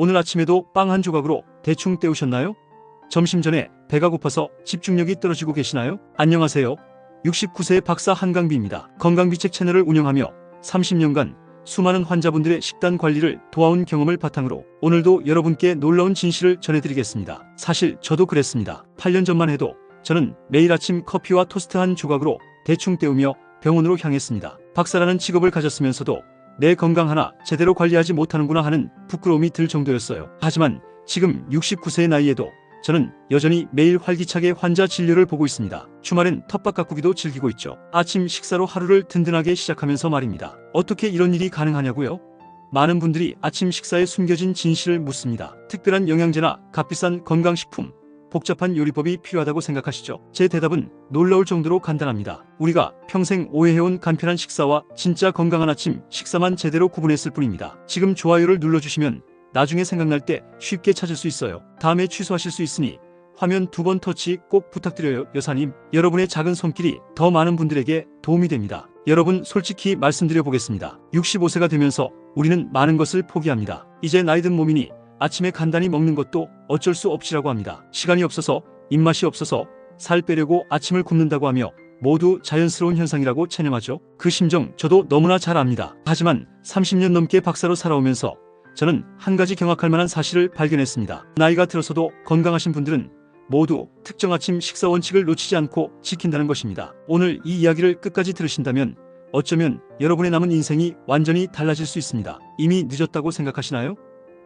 오늘 아침에도 빵 한 조각으로 대충 때우셨나요? 점심 전에 배가 고파서 집중력이 떨어지고 계시나요? 안녕하세요. 69세 박사 한강비입니다. 건강비책 채널을 운영하며 30년간 수많은 환자분들의 식단 관리를 도와온 경험을 바탕으로 오늘도 여러분께 놀라운 진실을 전해드리겠습니다. 사실 저도 그랬습니다. 8년 전만 해도 저는 매일 아침 커피와 토스트 한 조각으로 대충 때우며 병원으로 향했습니다. 박사라는 직업을 가졌으면서도 내 건강 하나 제대로 관리하지 못하는구나 하는 부끄러움이 들 정도였어요. 하지만 지금 69세의 나이에도 저는 여전히 매일 활기차게 환자 진료를 보고 있습니다. 주말엔 텃밭 가꾸기도 즐기고 있죠. 아침 식사로 하루를 든든하게 시작하면서 말입니다. 어떻게 이런 일이 가능하냐고요? 많은 분들이 아침 식사에 숨겨진 진실을 묻습니다. 특별한 영양제나 값비싼 건강식품, 복잡한 요리법이 필요하다고 생각하시죠? 제 대답은 놀라울 정도로 간단합니다. 우리가 평생 오해해온 간편한 식사와 진짜 건강한 아침 식사만 제대로 구분했을 뿐입니다. 지금 좋아요를 눌러주시면 나중에 생각날 때 쉽게 찾을 수 있어요. 다음에 취소하실 수 있으니 화면 2번 터치 꼭 부탁드려요. 여사님, 여러분의 작은 손길이 더 많은 분들에게 도움이 됩니다. 여러분, 솔직히 말씀드려 보겠습니다. 65세가 되면서 우리는 많은 것을 포기합니다. 이제 나이든 몸이니 아침에 간단히 먹는 것도 어쩔 수 없지라고 합니다. 시간이 없어서, 입맛이 없어서, 살 빼려고 아침을 굶는다고 하며 모두 자연스러운 현상이라고 체념하죠. 그 심정 저도 너무나 잘 압니다. 하지만 30년 넘게 박사로 살아오면서 저는 한 가지 경악할 만한 사실을 발견했습니다. 나이가 들어서도 건강하신 분들은 모두 특정 아침 식사 원칙을 놓치지 않고 지킨다는 것입니다. 오늘 이 이야기를 끝까지 들으신다면 어쩌면 여러분의 남은 인생이 완전히 달라질 수 있습니다. 이미 늦었다고 생각하시나요?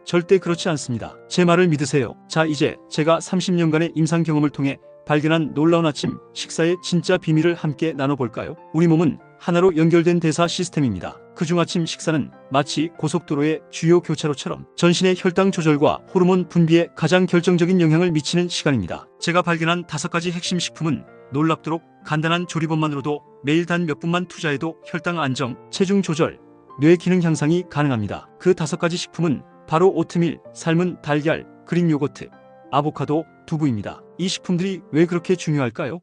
절대 그렇지 않습니다. 제 말을 믿으세요. 자, 이제 제가 30년간의 임상 경험을 통해 발견한 놀라운 아침 식사의 진짜 비밀을 함께 나눠볼까요? 우리 몸은 하나로 연결된 대사 시스템입니다. 그중 아침 식사는 마치 고속도로의 주요 교차로처럼 전신의 혈당 조절과 호르몬 분비에 가장 결정적인 영향을 미치는 시간입니다. 제가 발견한 5가지 핵심 식품은 놀랍도록 간단한 조리법만으로도 매일 단 몇 분만 투자해도 혈당 안정, 체중 조절, 뇌 기능 향상이 가능합니다. 그 5가지 식품은 바로 오트밀, 삶은 달걀, 그릭 요거트, 아보카도, 두부입니다. 이 식품들이 왜 그렇게 중요할까요?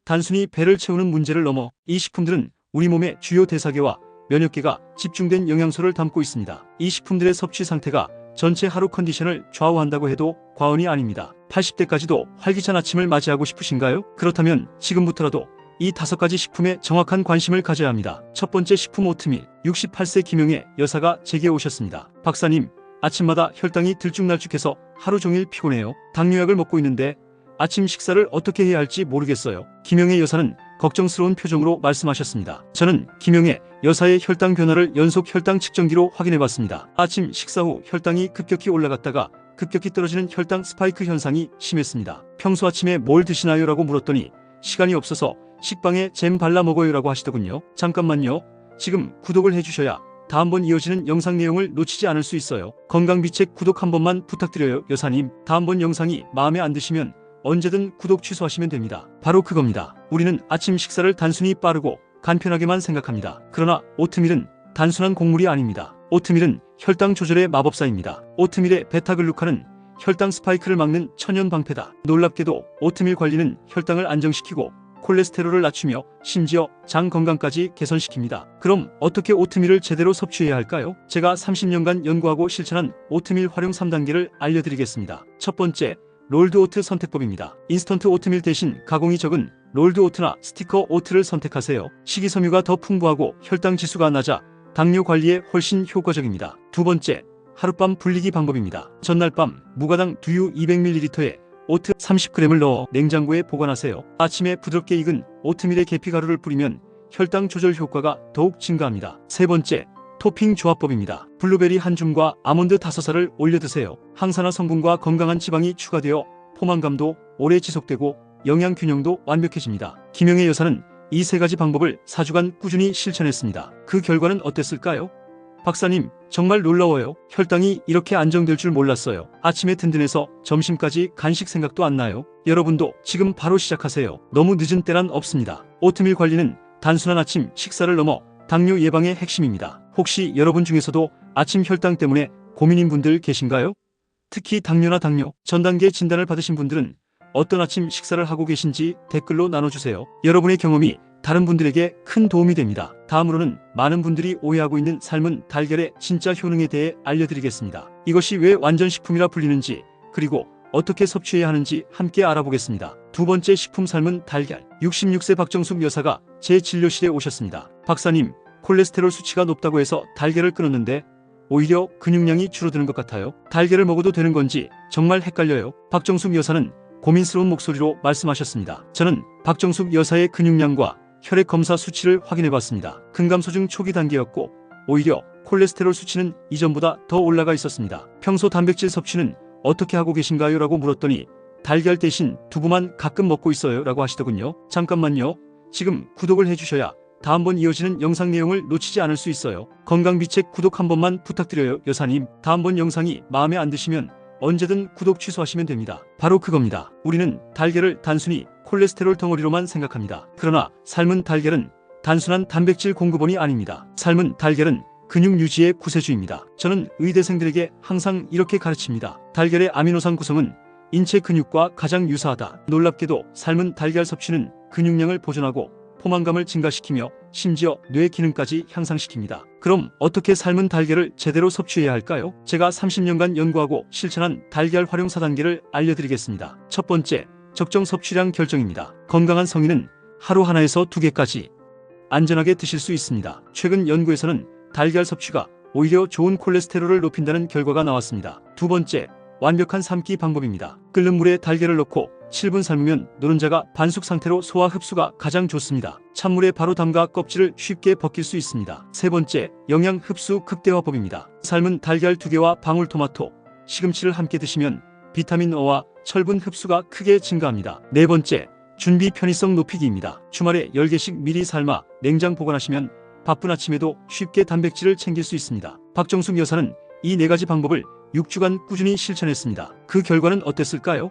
단순히 배를 채우는 문제를 넘어 이 식품들은 우리 몸의 주요 대사계와 면역계가 집중된 영양소를 담고 있습니다. 이 식품들의 섭취 상태가 전체 하루 컨디션을 좌우한다고 해도 과언이 아닙니다. 80대까지도 활기찬 아침을 맞이하고 싶으신가요? 그렇다면 지금부터라도 이 5가지 식품에 정확한 관심을 가져야 합니다. 첫 번째 식품 오트밀. 68세 김영애 여사가 제게 오셨습니다. 박사님, 아침마다 혈당이 들쭉날쭉해서 하루 종일 피곤해요. 당뇨약을 먹고 있는데 아침 식사를 어떻게 해야 할지 모르겠어요. 김영애 여사는 걱정스러운 표정으로 말씀하셨습니다. 저는 김영애 여사의 혈당 변화를 연속 혈당 측정기로 확인해봤습니다. 아침 식사 후 혈당이 급격히 올라갔다가 급격히 떨어지는 혈당 스파이크 현상이 심했습니다. 평소 아침에 뭘 드시나요? 라고 물었더니 시간이 없어서 식빵에 잼 발라 먹어요 라고 하시더군요. 잠깐만요. 지금 구독을 해주셔야 다음번 이어지는 영상 내용을 놓치지 않을 수 있어요. 건강비책 구독 한 번만 부탁드려요. 여사님, 다음번 영상이 마음에 안 드시면 언제든 구독 취소하시면 됩니다. 바로 그겁니다. 우리는 아침 식사를 단순히 빠르고 간편하게만 생각합니다. 그러나 오트밀은 단순한 곡물이 아닙니다. 오트밀은 혈당 조절의 마법사입니다. 오트밀의 베타글루칸은 혈당 스파이크를 막는 천연 방패다. 놀랍게도 오트밀 관리는 혈당을 안정시키고 콜레스테롤을 낮추며 심지어 장 건강까지 개선시킵니다. 그럼 어떻게 오트밀을 제대로 섭취해야 할까요? 제가 30년간 연구하고 실천한 오트밀 활용 3단계를 알려드리겠습니다. 첫 번째, 롤드 오트 선택법입니다. 인스턴트 오트밀 대신 가공이 적은 롤드 오트나 스티커 오트를 선택하세요. 식이섬유가 더 풍부하고 혈당 지수가 낮아 당뇨 관리에 훨씬 효과적입니다. 두 번째, 하룻밤 불리기 방법입니다. 전날 밤 무가당 두유 200ml에 오트 30g을 넣어 냉장고에 보관하세요. 아침에 부드럽게 익은 오트밀에 계피가루를 뿌리면 혈당 조절 효과가 더욱 증가합니다. 세 번째, 토핑 조합법입니다. 블루베리 한 줌과 아몬드 5알을 올려 드세요. 항산화 성분과 건강한 지방이 추가되어 포만감도 오래 지속되고 영양 균형도 완벽해집니다. 김영애 여사는 이 3가지 방법을 4주간 꾸준히 실천했습니다. 그 결과는 어땠을까요? 박사님, 정말 놀라워요. 혈당이 이렇게 안정될 줄 몰랐어요. 아침에 든든해서 점심까지 간식 생각도 안 나요. 여러분도 지금 바로 시작하세요. 너무 늦은 때란 없습니다. 오트밀 관리는 단순한 아침 식사를 넘어 당뇨 예방의 핵심입니다. 혹시 여러분 중에서도 아침 혈당 때문에 고민인 분들 계신가요? 특히 당뇨나 당뇨 전 단계 진단을 받으신 분들은 어떤 아침 식사를 하고 계신지 댓글로 나눠주세요. 여러분의 경험이 다른 분들에게 큰 도움이 됩니다. 다음으로는 많은 분들이 오해하고 있는 삶은 달걀의 진짜 효능에 대해 알려드리겠습니다. 이것이 왜 완전식품이라 불리는지, 그리고 어떻게 섭취해야 하는지 함께 알아보겠습니다. 두 번째 식품 삶은 달걀. 66세 박정숙 여사가 제 진료실에 오셨습니다. 박사님, 콜레스테롤 수치가 높다고 해서 달걀을 끊었는데 오히려 근육량이 줄어드는 것 같아요. 달걀을 먹어도 되는 건지 정말 헷갈려요. 박정숙 여사는 고민스러운 목소리로 말씀하셨습니다. 저는 박정숙 여사의 근육량과 혈액 검사 수치를 확인해 봤습니다. 근감소증 초기 단계였고 오히려 콜레스테롤 수치는 이전보다 더 올라가 있었습니다. 평소 단백질 섭취는 어떻게 하고 계신가요? 라고 물었더니 달걀 대신 두부만 가끔 먹고 있어요 라고 하시더군요. 잠깐만요. 지금 구독을 해주셔야 다음번 이어지는 영상 내용을 놓치지 않을 수 있어요. 건강비책 구독 한 번만 부탁드려요 여사님. 다음번 영상이 마음에 안 드시면 언제든 구독 취소하시면 됩니다. 바로 그겁니다. 우리는 달걀을 단순히 콜레스테롤 덩어리로만 생각합니다. 그러나 삶은 달걀은 단순한 단백질 공급원이 아닙니다. 삶은 달걀은 근육 유지의 구세주입니다. 저는 의대생들에게 항상 이렇게 가르칩니다. 달걀의 아미노산 구성은 인체 근육과 가장 유사하다. 놀랍게도 삶은 달걀 섭취는 근육량을 보존하고 포만감을 증가시키며 심지어 뇌 기능까지 향상시킵니다. 그럼 어떻게 삶은 달걀을 제대로 섭취해야 할까요? 제가 30년간 연구하고 실천한 달걀 활용 4단계를 알려드리겠습니다. 첫 번째, 적정 섭취량 결정입니다. 건강한 성인은 하루 하나에서 2개까지 안전하게 드실 수 있습니다. 최근 연구에서는 달걀 섭취가 오히려 좋은 콜레스테롤을 높인다는 결과가 나왔습니다. 두 번째, 완벽한 삶기 방법입니다. 끓는 물에 달걀을 넣고 7분 삶으면 노른자가 반숙 상태로 소화 흡수가 가장 좋습니다. 찬물에 바로 담가 껍질을 쉽게 벗길 수 있습니다. 세 번째, 영양 흡수 극대화법입니다. 삶은 달걀 2개와 방울토마토, 시금치를 함께 드시면 비타민 O와 철분 흡수가 크게 증가합니다. 네 번째, 준비 편의성 높이기입니다. 주말에 10개씩 미리 삶아 냉장 보관하시면 바쁜 아침에도 쉽게 단백질을 챙길 수 있습니다. 박정숙 여사는 이 4가지 방법을 6주간 꾸준히 실천했습니다. 그 결과는 어땠을까요?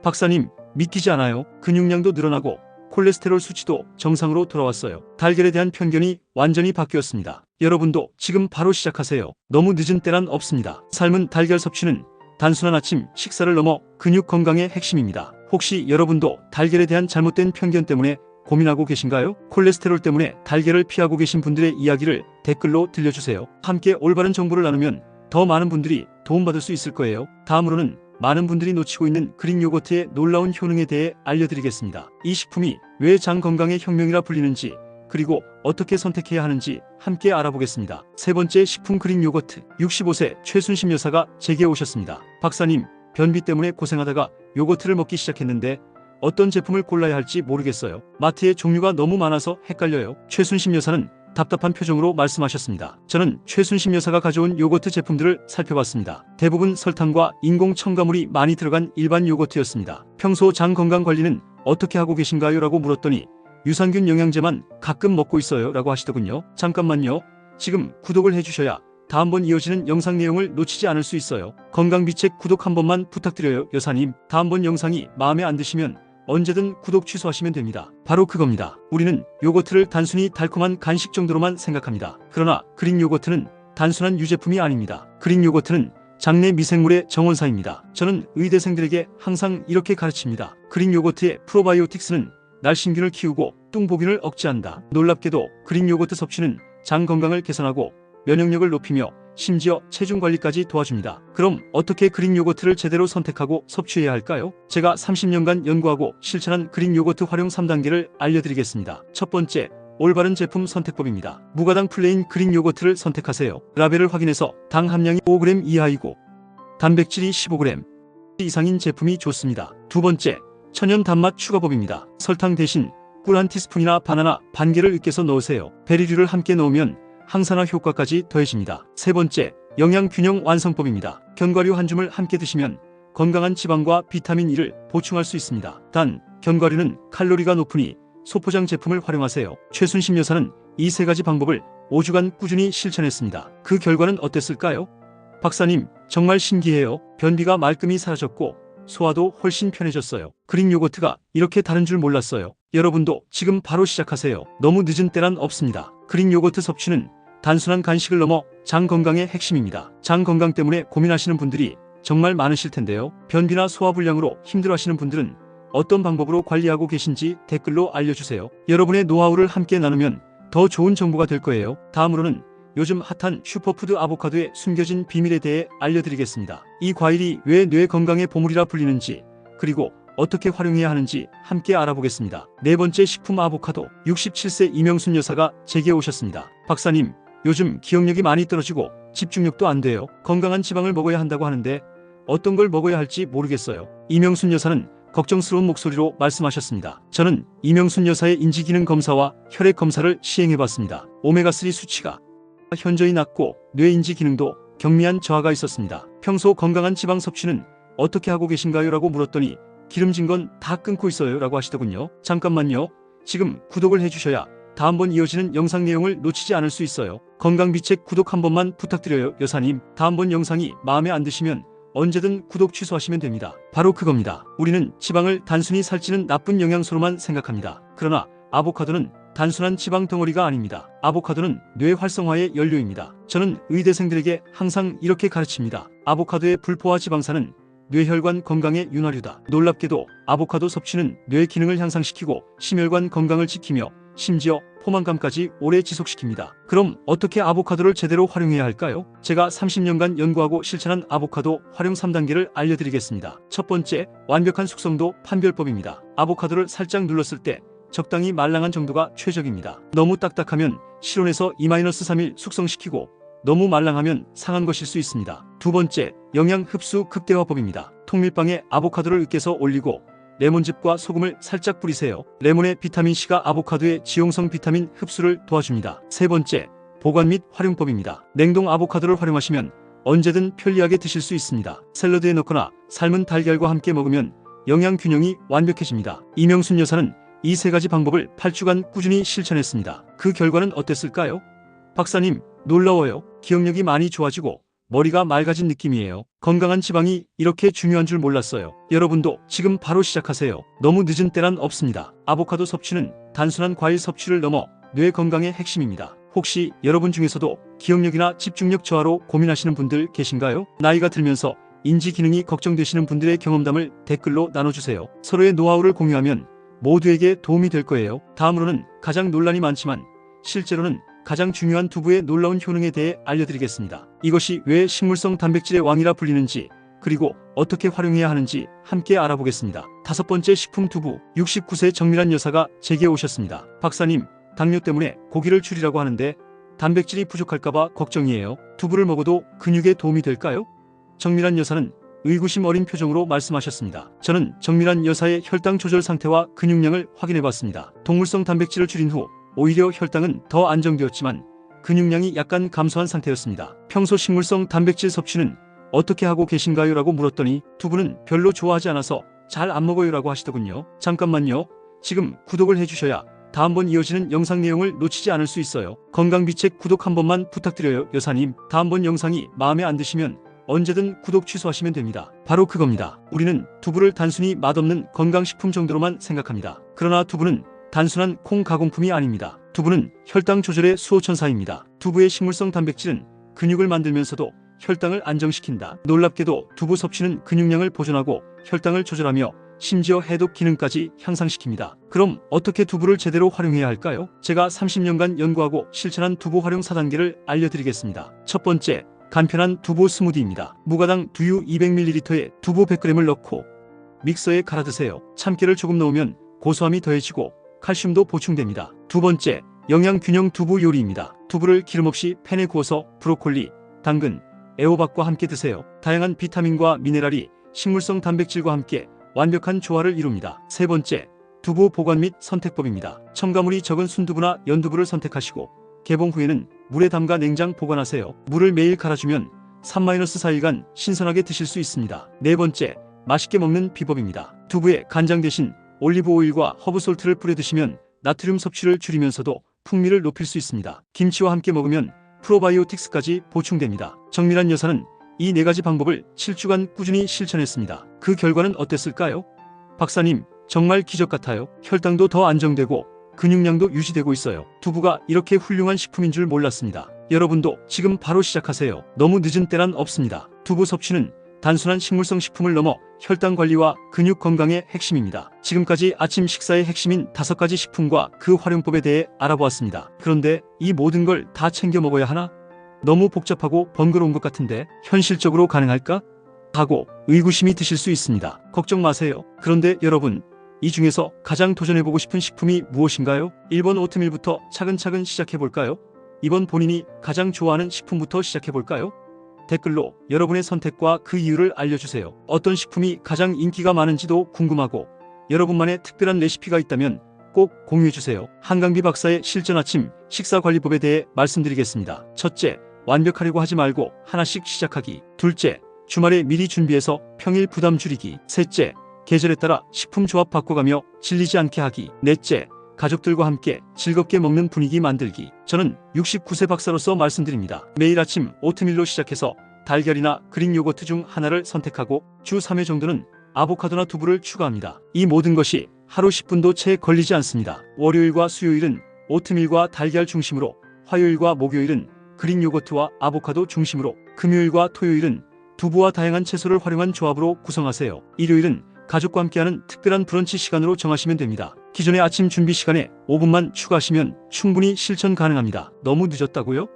박사님, 믿기지 않아요. 근육량도 늘어나고 콜레스테롤 수치도 정상으로 돌아왔어요. 달걀에 대한 편견이 완전히 바뀌었습니다. 여러분도 지금 바로 시작하세요. 너무 늦은 때란 없습니다. 삶은 달걀 섭취는 단순한 아침 식사를 넘어 근육 건강의 핵심입니다. 혹시 여러분도 달걀에 대한 잘못된 편견 때문에 고민하고 계신가요? 콜레스테롤 때문에 달걀을 피하고 계신 분들의 이야기를 댓글로 들려주세요. 함께 올바른 정보를 나누면 더 많은 분들이 도움받을 수 있을 거예요. 다음으로는 많은 분들이 놓치고 있는 그릭 요거트의 놀라운 효능에 대해 알려드리겠습니다. 이 식품이 왜 장 건강의 혁명이라 불리는지, 그리고 어떻게 선택해야 하는지 함께 알아보겠습니다. 세 번째, 식품 그릭 요거트. 65세 최순심 여사가 제게 오셨습니다. 박사님, 변비 때문에 고생하다가 요거트를 먹기 시작했는데 어떤 제품을 골라야 할지 모르겠어요. 마트에 종류가 너무 많아서 헷갈려요. 최순심 여사는 답답한 표정으로 말씀하셨습니다. 저는 최순심 여사가 가져온 요거트 제품들을 살펴봤습니다. 대부분 설탕과 인공 첨가물이 많이 들어간 일반 요거트였습니다. 평소 장 건강 관리는 어떻게 하고 계신가요? 라고 물었더니 유산균 영양제만 가끔 먹고 있어요 라고 하시더군요. 잠깐만요. 지금 구독을 해주셔야 다음번 이어지는 영상 내용을 놓치지 않을 수 있어요. 건강비책 구독 한 번만 부탁드려요 여사님. 다음번 영상이 마음에 안 드시면 언제든 구독 취소하시면 됩니다. 바로 그겁니다. 우리는 요거트를 단순히 달콤한 간식 정도로만 생각합니다. 그러나 그릭 요거트는 단순한 유제품이 아닙니다. 그릭 요거트는 장내 미생물의 정원사입니다. 저는 의대생들에게 항상 이렇게 가르칩니다. 그릭 요거트의 프로바이오틱스는 날씬균을 키우고 뚱보균을 억제한다. 놀랍게도 그릭 요거트 섭취는 장 건강을 개선하고 면역력을 높이며 심지어 체중 관리까지 도와줍니다. 그럼 어떻게 그릭 요거트를 제대로 선택하고 섭취해야 할까요? 제가 30년간 연구하고 실천한 그릭 요거트 활용 3단계를 알려드리겠습니다. 첫 번째, 올바른 제품 선택법입니다. 무가당 플레인 그릭 요거트를 선택하세요. 라벨을 확인해서 당 함량이 5g 이하이고 단백질이 15g 이상인 제품이 좋습니다. 두 번째, 천연 단맛 추가법입니다. 설탕 대신 꿀 한 티스푼이나 바나나 반 개를 으깨서 넣으세요. 베리류를 함께 넣으면 항산화 효과까지 더해집니다. 세 번째, 영양 균형 완성법입니다. 견과류 한 줌을 함께 드시면 건강한 지방과 비타민 E를 보충할 수 있습니다. 단, 견과류는 칼로리가 높으니 소포장 제품을 활용하세요. 최순심 여사는 이 3가지 방법을 5주간 꾸준히 실천했습니다. 그 결과는 어땠을까요? 박사님, 정말 신기해요. 변비가 말끔히 사라졌고 소화도 훨씬 편해졌어요. 그릭 요거트가 이렇게 다른 줄 몰랐어요. 여러분도 지금 바로 시작하세요. 너무 늦은 때란 없습니다. 그릭 요거트 섭취는 단순한 간식을 넘어 장 건강의 핵심입니다. 장 건강 때문에 고민하시는 분들이 정말 많으실 텐데요. 변비나 소화불량으로 힘들어하시는 분들은 어떤 방법으로 관리하고 계신지 댓글로 알려주세요. 여러분의 노하우를 함께 나누면 더 좋은 정보가 될 거예요. 다음으로는 요즘 핫한 슈퍼푸드 아보카도의 숨겨진 비밀에 대해 알려드리겠습니다. 이 과일이 왜 뇌 건강의 보물이라 불리는지, 그리고 어떻게 활용해야 하는지 함께 알아보겠습니다. 네 번째 식품 아보카도. 67세 이명순 여사가 제게 오셨습니다. 박사님, 요즘 기억력이 많이 떨어지고 집중력도 안 돼요. 건강한 지방을 먹어야 한다고 하는데 어떤 걸 먹어야 할지 모르겠어요. 이명순 여사는 걱정스러운 목소리로 말씀하셨습니다. 저는 이명순 여사의 인지기능 검사와 혈액 검사를 시행해봤습니다. 오메가3 수치가 현저히 낮고 뇌 인지 기능도 경미한 저하가 있었습니다. 평소 건강한 지방 섭취는 어떻게 하고 계신가요? 라고 물었더니 기름진 건 다 끊고 있어요 라고 하시더군요. 잠깐만요. 지금 구독을 해주셔야 다음번 이어지는 영상 내용을 놓치지 않을 수 있어요. 건강비책 구독 한 번만 부탁드려요 여사님. 다음번 영상이 마음에 안 드시면 언제든 구독 취소하시면 됩니다. 바로 그겁니다. 우리는 지방을 단순히 살찌는 나쁜 영양소로만 생각합니다. 그러나 아보카도는 단순한 지방 덩어리가 아닙니다. 아보카도는 뇌 활성화의 연료입니다. 저는 의대생들에게 항상 이렇게 가르칩니다. 아보카도의 불포화 지방산은 뇌혈관 건강의 윤활유다. 놀랍게도 아보카도 섭취는 뇌 기능을 향상시키고 심혈관 건강을 지키며 심지어 포만감까지 오래 지속시킵니다. 그럼 어떻게 아보카도를 제대로 활용해야 할까요? 제가 30년간 연구하고 실천한 아보카도 활용 3단계를 알려드리겠습니다. 첫 번째, 완벽한 숙성도 판별법입니다. 아보카도를 살짝 눌렀을 때 적당히 말랑한 정도가 최적입니다. 너무 딱딱하면 실온에서 2-3일 숙성시키고 너무 말랑하면 상한 것일 수 있습니다. 두 번째, 영양 흡수 극대화법입니다. 통밀빵에 아보카도를 으깨서 올리고 레몬즙과 소금을 살짝 뿌리세요. 레몬의 비타민C가 아보카도의 지용성 비타민 흡수를 도와줍니다. 세 번째, 보관 및 활용법입니다. 냉동 아보카도를 활용하시면 언제든 편리하게 드실 수 있습니다. 샐러드에 넣거나 삶은 달걀과 함께 먹으면 영양 균형이 완벽해집니다. 이명순 여사는 이 세 가지 방법을 8주간 꾸준히 실천했습니다. 그 결과는 어땠을까요? 박사님, 놀라워요. 기억력이 많이 좋아지고 머리가 맑아진 느낌이에요. 건강한 지방이 이렇게 중요한 줄 몰랐어요. 여러분도 지금 바로 시작하세요. 너무 늦은 때란 없습니다. 아보카도 섭취는 단순한 과일 섭취를 넘어 뇌 건강의 핵심입니다. 혹시 여러분 중에서도 기억력이나 집중력 저하로 고민하시는 분들 계신가요? 나이가 들면서 인지 기능이 걱정되시는 분들의 경험담을 댓글로 나눠주세요. 서로의 노하우를 공유하면 모두에게 도움이 될 거예요. 다음으로는 가장 논란이 많지만 실제로는 가장 중요한 두부의 놀라운 효능에 대해 알려드리겠습니다. 이것이 왜 식물성 단백질의 왕이라 불리는지, 그리고 어떻게 활용해야 하는지 함께 알아보겠습니다. 다섯 번째 식품 두부. 69세 정밀한 여사가 제게 오셨습니다. 박사님, 당뇨 때문에 고기를 줄이라고 하는데 단백질이 부족할까봐 걱정이에요. 두부를 먹어도 근육에 도움이 될까요? 정밀한 여사는 의구심 어린 표정으로 말씀하셨습니다. 저는 정밀한 여사의 혈당 조절 상태와 근육량을 확인해봤습니다. 동물성 단백질을 줄인 후 오히려 혈당은 더 안정되었지만 근육량이 약간 감소한 상태였습니다. 평소 식물성 단백질 섭취는 어떻게 하고 계신가요? 라고 물었더니 두부는 별로 좋아하지 않아서 잘 안 먹어요 라고 하시더군요. 잠깐만요. 지금 구독을 해주셔야 다음번 이어지는 영상 내용을 놓치지 않을 수 있어요. 건강비책 구독 한 번만 부탁드려요 여사님. 다음번 영상이 마음에 안 드시면 언제든 구독 취소하시면 됩니다. 바로 그겁니다. 우리는 두부를 단순히 맛없는 건강식품 정도로만 생각합니다. 그러나 두부는 단순한 콩 가공품이 아닙니다. 두부는 혈당 조절의 수호천사입니다. 두부의 식물성 단백질은 근육을 만들면서도 혈당을 안정시킨다. 놀랍게도 두부 섭취는 근육량을 보존하고 혈당을 조절하며 심지어 해독 기능까지 향상시킵니다. 그럼 어떻게 두부를 제대로 활용해야 할까요? 제가 30년간 연구하고 실천한 두부 활용 4단계를 알려드리겠습니다. 첫 번째, 간편한 두부 스무디입니다. 무가당 두유 200ml에 두부 100g을 넣고 믹서에 갈아 드세요. 참깨를 조금 넣으면 고소함이 더해지고 칼슘도 보충됩니다. 두 번째, 영양균형 두부 요리입니다. 두부를 기름 없이 팬에 구워서 브로콜리, 당근, 애호박과 함께 드세요. 다양한 비타민과 미네랄이 식물성 단백질과 함께 완벽한 조화를 이룹니다. 세 번째, 두부 보관 및 선택법입니다. 첨가물이 적은 순두부나 연두부를 선택하시고 개봉 후에는 물에 담가 냉장 보관하세요. 물을 매일 갈아주면 3-4일간 신선하게 드실 수 있습니다. 네 번째, 맛있게 먹는 비법입니다. 두부에 간장 대신 올리브 오일과 허브솔트를 뿌려 드시면 나트륨 섭취를 줄이면서도 풍미를 높일 수 있습니다. 김치와 함께 먹으면 프로바이오틱스까지 보충됩니다. 정밀한 여사는 이 네 가지 방법을 7주간 꾸준히 실천했습니다. 그 결과는 어땠을까요? 박사님, 정말 기적 같아요. 혈당도 더 안정되고 근육량도 유지되고 있어요. 두부가 이렇게 훌륭한 식품인 줄 몰랐습니다. 여러분도 지금 바로 시작하세요. 너무 늦은 때란 없습니다. 두부 섭취는 단순한 식물성 식품을 넘어 혈당 관리와 근육 건강의 핵심입니다. 지금까지 아침 식사의 핵심인 5가지 식품과 그 활용법에 대해 알아보았습니다. 그런데 이 모든 걸 다 챙겨 먹어야 하나? 너무 복잡하고 번거로운 것 같은데 현실적으로 가능할까? 하고 의구심이 드실 수 있습니다. 걱정 마세요. 그런데 여러분, 이 중에서 가장 도전해보고 싶은 식품이 무엇인가요? 1번 오트밀부터 차근차근 시작해볼까요? 2번 본인이 가장 좋아하는 식품부터 시작해볼까요? 댓글로 여러분의 선택과 그 이유를 알려주세요. 어떤 식품이 가장 인기가 많은지도 궁금하고 여러분만의 특별한 레시피가 있다면 꼭 공유해주세요. 한강비 박사의 실전 아침 식사관리법에 대해 말씀드리겠습니다. 첫째, 완벽하려고 하지 말고 하나씩 시작하기. 둘째, 주말에 미리 준비해서 평일 부담 줄이기. 셋째, 계절에 따라 식품 조합 바꿔가며 질리지 않게 하기. 넷째, 가족들과 함께 즐겁게 먹는 분위기 만들기. 저는 69세 박사로서 말씀드립니다. 매일 아침 오트밀로 시작해서 달걀이나 그릭 요거트 중 하나를 선택하고 주 3회 정도는 아보카도나 두부를 추가합니다. 이 모든 것이 하루 10분도 채 걸리지 않습니다. 월요일과 수요일은 오트밀과 달걀 중심으로, 화요일과 목요일은 그릭 요거트와 아보카도 중심으로, 금요일과 토요일은 두부와 다양한 채소를 활용한 조합으로 구성하세요. 일요일은 가족과 함께하는 특별한 브런치 시간으로 정하시면 됩니다. 기존의 아침 준비 시간에 5분만 추가하시면 충분히 실천 가능합니다. 너무 늦었다고요?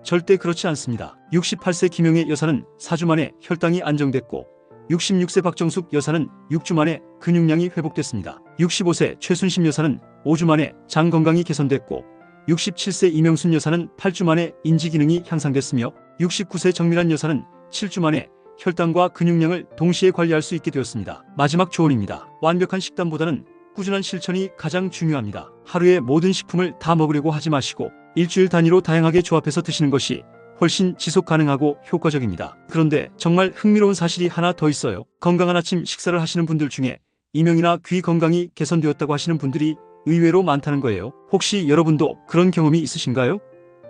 절대 그렇지 않습니다. 68세 김영애 여사는 4주 만에 혈당이 안정됐고 66세 박정숙 여사는 6주 만에 근육량이 회복됐습니다. 65세 최순심 여사는 5주 만에 장 건강이 개선됐고 67세 이명순 여사는 8주 만에 인지 기능이 향상됐으며 69세 정밀한 여사는 7주 만에 혈당과 근육량을 동시에 관리할 수 있게 되었습니다. 마지막 조언입니다. 완벽한 식단보다는 꾸준한 실천이 가장 중요합니다. 하루에 모든 식품을 다 먹으려고 하지 마시고 일주일 단위로 다양하게 조합해서 드시는 것이 훨씬 지속 가능하고 효과적입니다. 그런데 정말 흥미로운 사실이 하나 더 있어요. 건강한 아침 식사를 하시는 분들 중에 이명이나 귀 건강이 개선되었다고 하시는 분들이 의외로 많다는 거예요. 혹시 여러분도 그런 경험이 있으신가요?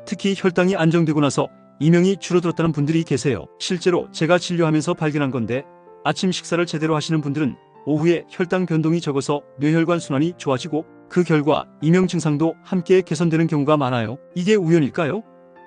특히 혈당이 안정되고 나서 이명이 줄어들었다는 분들이 계세요. 실제로 제가 진료하면서 발견한 건데 아침 식사를 제대로 하시는 분들은 오후에 혈당 변동이 적어서 뇌혈관 순환이 좋아지고 그 결과 이명 증상도 함께 개선되는 경우가 많아요. 이게 우연일까요?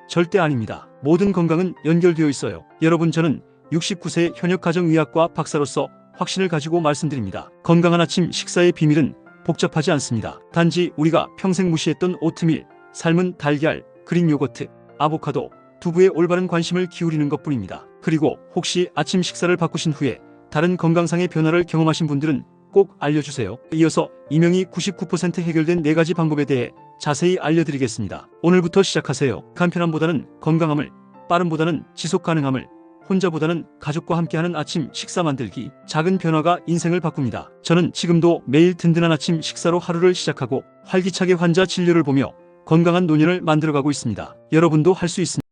절대 아닙니다. 모든 건강은 연결되어 있어요. 여러분, 저는 69세 현역 가정의학과 박사로서 확신을 가지고 말씀드립니다. 건강한 아침 식사의 비밀은 복잡하지 않습니다. 단지 우리가 평생 무시했던 오트밀, 삶은 달걀, 그릭 요거트, 아보카도, 두부에 올바른 관심을 기울이는 것뿐입니다. 그리고 혹시 아침 식사를 바꾸신 후에 다른 건강상의 변화를 경험하신 분들은 꼭 알려주세요. 이어서 이명이 99% 해결된 4가지 방법에 대해 자세히 알려드리겠습니다. 오늘부터 시작하세요. 간편함보다는 건강함을, 빠름보다는 지속 가능함을, 혼자보다는 가족과 함께하는 아침 식사 만들기. 작은 변화가 인생을 바꿉니다. 저는 지금도 매일 든든한 아침 식사로 하루를 시작하고 활기차게 환자 진료를 보며 건강한 노년을 만들어가고 있습니다. 여러분도 할 수 있습니다.